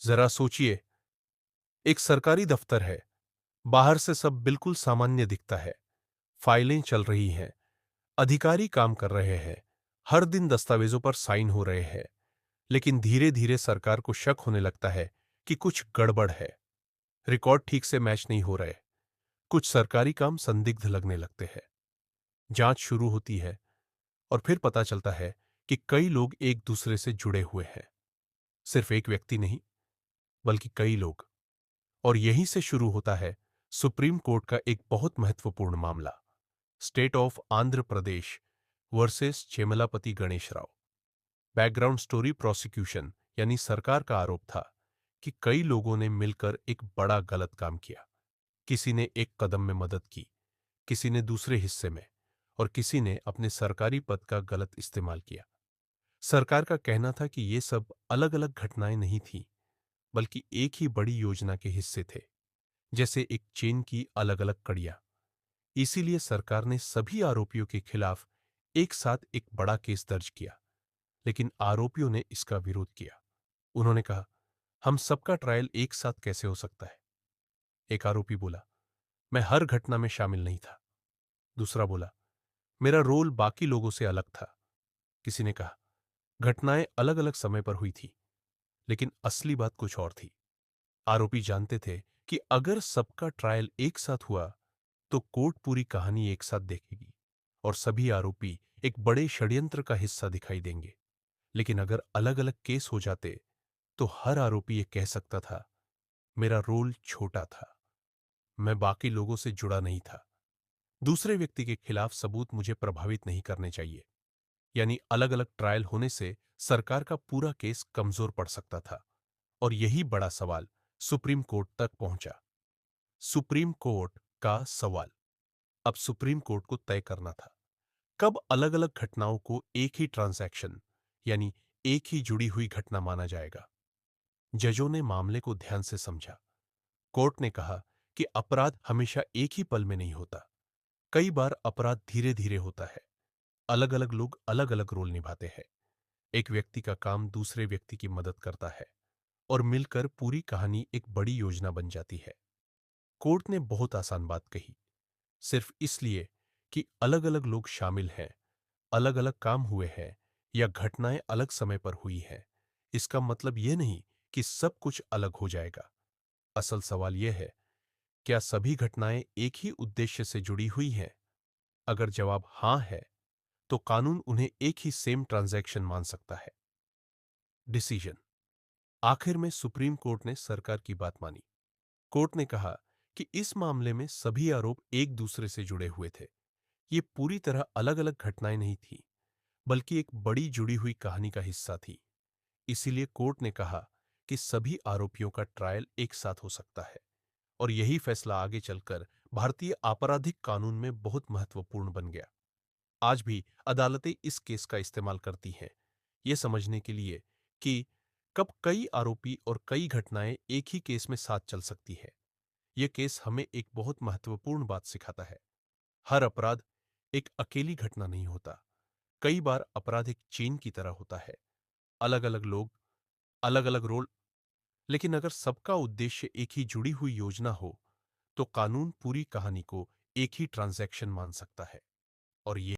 जरा सोचिए, एक सरकारी दफ्तर है। बाहर से सब बिल्कुल सामान्य दिखता है। फाइलें चल रही हैं, अधिकारी काम कर रहे हैं, हर दिन दस्तावेजों पर साइन हो रहे हैं। लेकिन धीरे धीरे सरकार को शक होने लगता है कि कुछ गड़बड़ है। रिकॉर्ड ठीक से मैच नहीं हो रहे। कुछ सरकारी काम संदिग्ध लगने लगते हैं। जांच शुरू होती है और फिर पता चलता है कि कई लोग एक दूसरे से जुड़े हुए हैं। सिर्फ एक व्यक्ति नहीं, बल्कि कई लोग। और यहीं से शुरू होता है सुप्रीम कोर्ट का एक बहुत महत्वपूर्ण मामला, state of Andhra Pradesh versus Chemalapati Ganesh Rao. Background story, prosecution यानी सरकार का आरोप था कि कई लोगों ने मिलकर एक बड़ा गलत काम किया। किसी ने एक कदम में मदद की, किसी ने दूसरे हिस्से में, और किसी ने अपने सरकारी पद का गलत इस्तेमाल किया। सरकार का कहना था कि ये सब अलग अलग घटनाएं नहीं थीं, बल्कि एक ही बड़ी योजना के हिस्से थे, जैसे एक चेन की अलग अलग कड़ियां। इसीलिए सरकार ने सभी आरोपियों के खिलाफ एक साथ एक बड़ा केस दर्ज किया। लेकिन आरोपियों ने इसका विरोध किया। उन्होंने कहा, हम सबका ट्रायल एक साथ कैसे हो सकता है? एक आरोपी बोला, मैं हर घटना में शामिल नहीं था। दूसरा बोला, मेरा रोल बाकी लोगों से अलग था। किसी ने कहा, घटनाएं अलग अलग समय पर हुई थी, लेकिन असली बात कुछ और थी। आरोपी जानते थे कि अगर सबका ट्रायल एक साथ हुआ तो कोर्ट पूरी कहानी एक साथ देखेगी और सभी आरोपी एक बड़े षड्यंत्र का हिस्सा दिखाई देंगे। लेकिन अगर अलग अलग केस हो जाते तो हर आरोपी ये कह सकता था, मेरा रोल छोटा था, मैं बाकी लोगों से जुड़ा नहीं था। दूसरे व्यक्ति के खिलाफ सबूत मुझे प्रभावित नहीं करने चाहिए। यानी अलग अलग ट्रायल होने से सरकार का पूरा केस कमजोर पड़ सकता था। और यही बड़ा सवाल सुप्रीम कोर्ट तक पहुंचा। सुप्रीम कोर्ट का सवाल अब सुप्रीम कोर्ट को तय करना था, कब अलग अलग घटनाओं को एक ही ट्रांजैक्शन यानी एक ही जुड़ी हुई घटना माना जाएगा। जजों ने मामले को ध्यान से समझा। कोर्ट ने कहा कि अपराध हमेशा एक ही पल में नहीं होता। कई बार अपराध धीरे धीरे होता है। अलग अलग लोग अलग अलग रोल निभाते हैं। एक व्यक्ति का काम दूसरे व्यक्ति की मदद करता है और मिलकर पूरी कहानी एक बड़ी योजना बन जाती है। कोर्ट ने बहुत आसान बात कही, सिर्फ इसलिए कि अलग अलग लोग शामिल हैं, अलग अलग काम हुए हैं या घटनाएं अलग समय पर हुई हैं, इसका मतलब यह नहीं कि सब कुछ अलग हो जाएगा। असल सवाल यह है, क्या सभी घटनाएं एक ही उद्देश्य से जुड़ी हुई हैं? अगर जवाब हां है, तो कानून उन्हें एक ही सेम ट्रांजैक्शन मान सकता है। डिसीजन। आखिर में सुप्रीम कोर्ट ने सरकार की बात मानी। कोर्ट ने कहा कि इस मामले में सभी आरोप एक दूसरे से जुड़े हुए थे। ये पूरी तरह अलग अलग घटनाएं नहीं थी, बल्कि एक बड़ी जुड़ी हुई कहानी का हिस्सा थी। इसीलिए कोर्ट ने कहा कि सभी आरोपियों का ट्रायल एक साथ हो सकता है। और यही फैसला आगे चलकर भारतीय आपराधिक कानून में बहुत महत्वपूर्ण बन गया। आज भी अदालतें इस केस का इस्तेमाल करती हैं, ये समझने के लिए कि कब कई आरोपी और कई घटनाएं एक ही केस में साथ चल सकती है। यह केस हमें एक बहुत महत्वपूर्ण बात सिखाता है। हर अपराध एक अकेली घटना नहीं होता। कई बार अपराध एक चेन की तरह होता है। अलग अलग लोग, अलग अलग रोल, लेकिन अगर सबका उद्देश्य एक ही जुड़ी हुई योजना हो, तो कानून पूरी कहानी को एक ही ट्रांजैक्शन मान सकता है। और ये